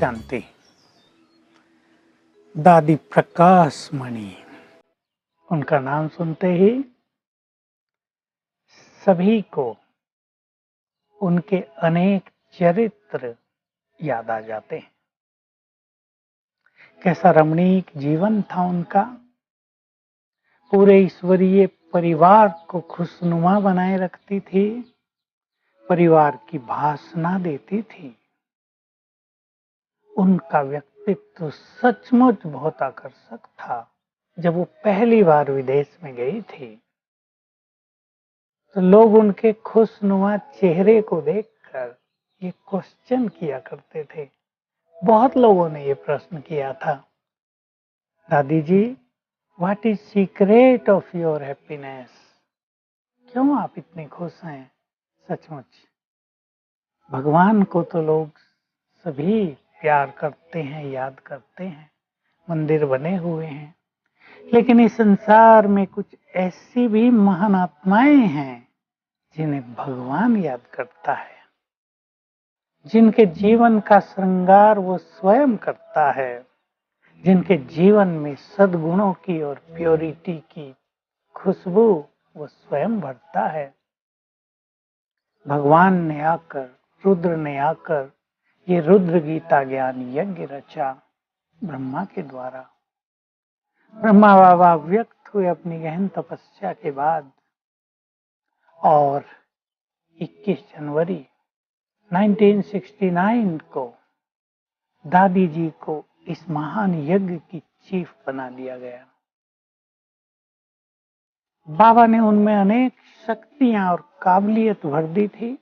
शांति। दादी प्रकाश मणि, उनका नाम सुनते ही सभी को उनके अनेक चरित्र याद आ जाते हैं। कैसा रमणीक जीवन था उनका। पूरे ईश्वरीय परिवार को खुशनुमा बनाए रखती थी, परिवार की भासना देती थी। उनका व्यक्तित्व सचमुच बहुत आकर्षक था। जब वो पहली बार विदेश में गई थी तो लोग उनके खुशनुमा चेहरे को देखकर ये क्वेश्चन किया करते थे। बहुत लोगों ने ये प्रश्न किया था, दादी जी, what is secret of your happiness? क्यों आप इतने खुश हैं? सचमुच भगवान को तो लोग सभी प्यार करते हैं, याद करते हैं, मंदिर बने हुए हैं, लेकिन इस संसार में कुछ ऐसी भी महान आत्माएं हैं जिन्हें भगवान याद करता है, जिनके जीवन का श्रृंगार वो स्वयं करता है, जिनके जीवन में सद्गुणों की और प्योरिटी की खुशबू वो स्वयं भरता है। भगवान ने आकर, रुद्र ने आकर ये रुद्र गीता ज्ञान यज्ञ रचा ब्रह्मा के द्वारा। ब्रह्मा बाबा व्यक्त हुए अपनी गहन तपस्या के बाद और 21 जनवरी 1969 को दादी जी को इस महान यज्ञ की चीफ बना दिया गया। बाबा ने उनमें अनेक शक्तियां और काबिलियत भर दी थी।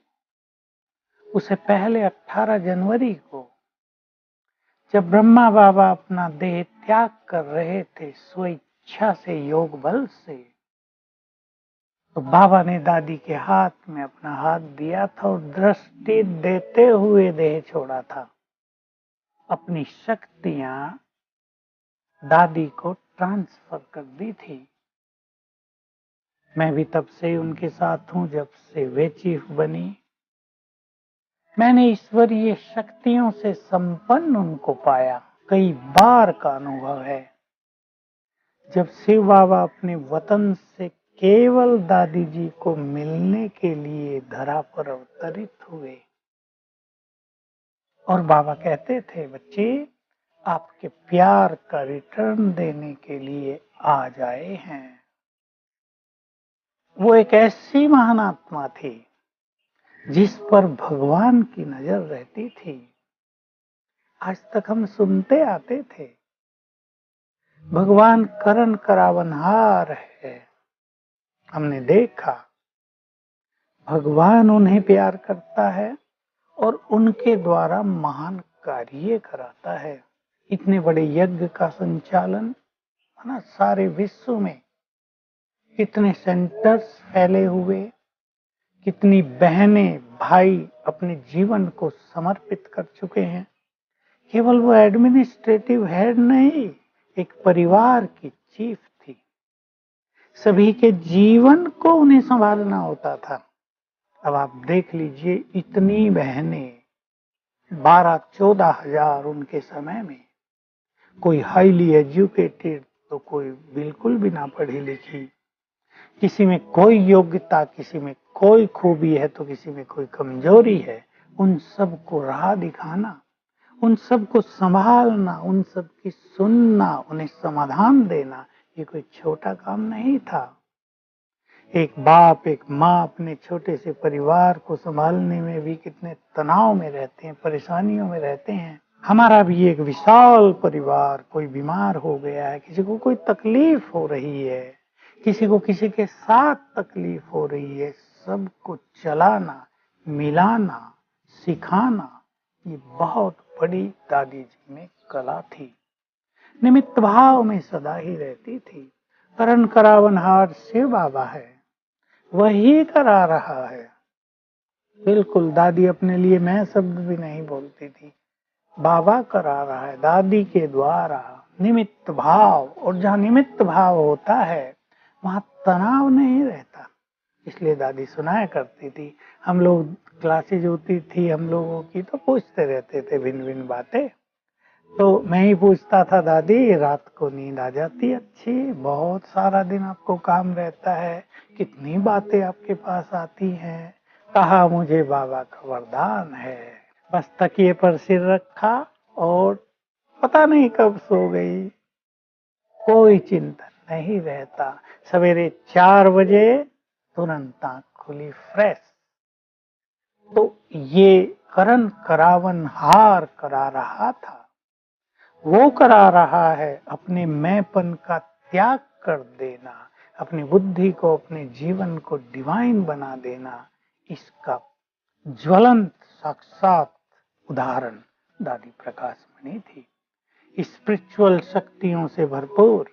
उससे पहले 18 जनवरी को जब ब्रह्मा बाबा अपना देह त्याग कर रहे थे स्वेच्छा से, योग बल से, तो बाबा ने दादी के हाथ में अपना हाथ दिया था और दृष्टि देते हुए देह छोड़ा था। अपनी शक्तियां दादी को ट्रांसफर कर दी थी। मैं भी तब से उनके साथ हूं जब से वे चीफ बनी। मैंने ईश्वरीय शक्तियों से संपन्न उनको पाया। कई बार का अनुभव है जब शिव बाबा अपने वतन से केवल दादी जी को मिलने के लिए धरा पर अवतरित हुए और बाबा कहते थे, बच्चे आपके प्यार का रिटर्न देने के लिए आज आए हैं। वो एक ऐसी महान आत्मा थी जिस पर भगवान की नजर रहती थी। आज तक हम सुनते आते थे, भगवान करण करावनहार है। हमने देखा भगवान उन्हें प्यार करता है और उनके द्वारा महान कार्य कराता है। इतने बड़े यज्ञ का संचालन है ना, सारे विश्व में कितने सेंटर्स फैले हुए, कितनी बहनें भाई अपने जीवन को समर्पित कर चुके हैं। केवल वो एडमिनिस्ट्रेटिव हेड नहीं, एक परिवार की चीफ थी। सभी के जीवन को उन्हें संभालना होता था। अब आप देख लीजिए, इतनी बहनें, 12-14 हजार उनके समय में, कोई हाईली एजुकेटेड तो कोई बिल्कुल भी ना पढ़ी लिखी, किसी में कोई योग्यता, किसी में कोई खूबी है तो किसी में कोई कमजोरी है। उन सबको राह दिखाना, उन सबको संभालना, उन सबकी सुनना, उन्हें समाधान देना, ये कोई छोटा काम नहीं था। एक बाप, एक माँ अपने छोटे से परिवार को संभालने में भी कितने तनाव में रहते हैं, परेशानियों में रहते हैं। हमारा भी एक विशाल परिवार, कोई बीमार हो गया है, किसी को कोई तकलीफ हो रही है, किसी को किसी के साथ तकलीफ हो रही है, सबको चलाना, मिलाना, सिखाना, ये बहुत बड़ी दादी जी में कला थी। निमित्त भाव में सदा ही रहती थी। करण करावनहार शिव बाबा है, वही करा रहा है। बिल्कुल दादी अपने लिए मैं शब्द भी नहीं बोलती थी, बाबा करा रहा है दादी के द्वारा। निमित्त भाव, और जहाँ निमित्त भाव होता है वहां तनाव नहीं रहता। इसलिए दादी सुनाया करती थी। हम लोग क्लासेज होती थी हम लोगों की तो पूछते रहते थे भिन्न भिन्न बातें, तो मैं ही पूछता था, दादी रात को नींद आ जाती अच्छी? बहुत सारा दिन आपको काम रहता है, कितनी बातें आपके पास आती हैं। कहा, मुझे बाबा का वरदान है। बस तकिए पर सिर रखा और पता नहीं कब सो गई। कोई चिंतन नहीं रहता। सवेरे 4 बजे तुरंत आंख खुली, फ्रेश। तो ये करण करावन हार करा रहा था, वो करा रहा है अपने मैंपन का त्याग कर देना, अपनी बुद्धि को, अपने जीवन को डिवाइन बना देना। इसका ज्वलंत साक्षात उदाहरण दादी प्रकाश मणि थी। स्पिरिचुअल शक्तियों से भरपूर,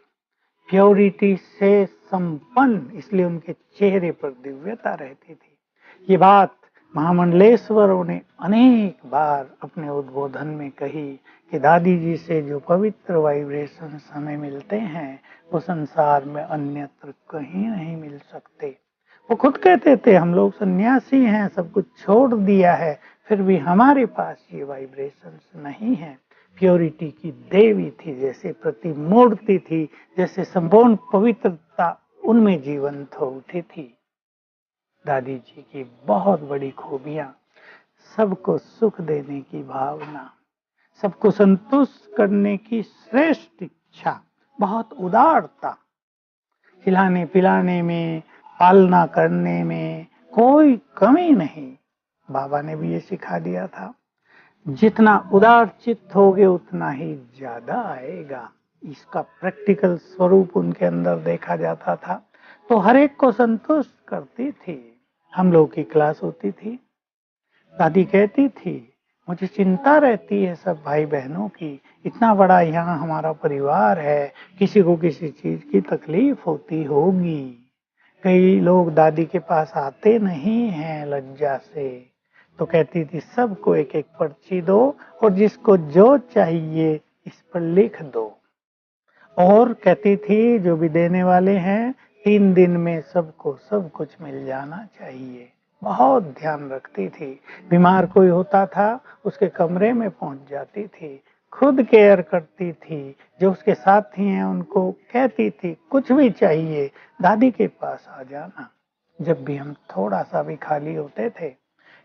प्योरिटी से संपन्न, इसलिए उनके चेहरे पर दिव्यता रहती थी। ये बात महामंडलेश्वरों ने अनेक बार अपने उद्बोधन में कही कि दादी जी से जो पवित्र वाइब्रेशंस हमें मिलते हैं, वो संसार में अन्यत्र कहीं नहीं मिल सकते। वो खुद कहते थे, हम लोग सन्यासी हैं, सब कुछ छोड़ दिया है, फिर भी हमारे पास ये वाइब्रेशंस नहीं है। प्योरिटी की देवी थी, जैसे प्रतिमूर्ति थी, जैसे संपूर्ण पवित्रता उनमें जीवंत हो उठी थी। दादी जी की बहुत बड़ी खूबियां, सबको सुख देने की भावना, सबको संतुष्ट करने की श्रेष्ठ इच्छा, बहुत उदारता, खिलाने पिलाने में, पालना करने में कोई कमी नहीं। बाबा ने भी ये सिखा दिया था, जितना उदार चित्त होगे उतना ही ज्यादा आएगा। इसका प्रैक्टिकल स्वरूप उनके अंदर देखा जाता था। तो हर एक को संतुष्ट करती थी। हम लोग की क्लास होती थी, दादी कहती थी, मुझे चिंता रहती है सब भाई बहनों की, इतना बड़ा यहाँ हमारा परिवार है, किसी को किसी चीज की तकलीफ होती होगी। कई लोग दादी के पास आते नहीं हैं लज्जा से, तो कहती थी सबको एक एक पर्ची दो और जिसको जो चाहिए इस पर लिख दो। और कहती थी जो भी देने वाले हैं 3 दिन में सबको सब कुछ मिल जाना चाहिए। बहुत ध्यान रखती थी। बीमार कोई होता था, उसके कमरे में पहुंच जाती थी, खुद केयर करती थी। जो उसके साथी हैं उनको कहती थी कुछ भी चाहिए दादी के पास आ जाना। जब भी हम थोड़ा सा भी खाली होते थे,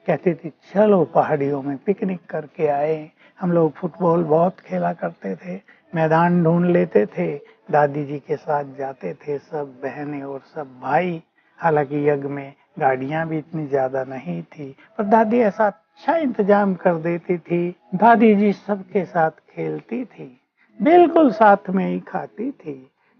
कहती थी चलो पहाड़ियों में पिकनिक करके आए। हम लोग फुटबॉल बहुत खेला करते थे, मैदान ढूंढ लेते थे, दादी जी के साथ जाते थे, सब बहनें और सब भाई। हालांकि यज्ञ में गाड़ियां भी इतनी ज्यादा नहीं थी, पर दादी ऐसा अच्छा इंतजाम कर देती थी। दादी जी सबके साथ खेलती थी, बिल्कुल साथ में ही खाती थी।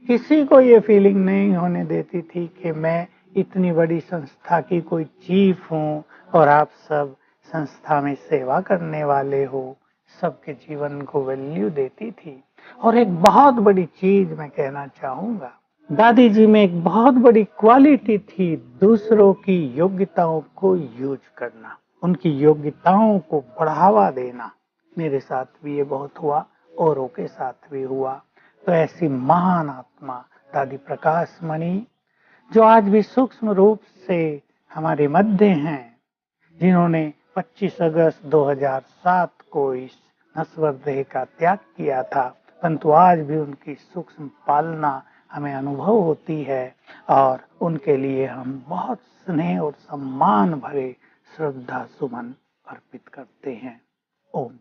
किसी को ये फीलिंग नहीं होने देती थी कि मैं इतनी बड़ी संस्था की कोई चीफ हूँ और आप सब संस्था में सेवा करने वाले हो। सबके जीवन को वैल्यू देती थी। और एक बहुत बड़ी चीज मैं कहना चाहूंगा, दादी जी में एक बहुत बड़ी क्वालिटी थी, दूसरों की योग्यताओं को यूज करना, उनकी योग्यताओं को बढ़ावा देना। मेरे साथ भी ये बहुत हुआ, औरों के साथ भी हुआ। तो ऐसी महान आत्मा दादी प्रकाश मणि, जो आज भी सूक्ष्म रूप से हमारे मध्य हैं, जिन्होंने 25 अगस्त 2007 को इस नश्वर देह का त्याग किया था, परंतु आज भी उनकी सूक्ष्म पालना हमें अनुभव होती है और उनके लिए हम बहुत स्नेह और सम्मान भरे श्रद्धा सुमन अर्पित करते हैं। ओम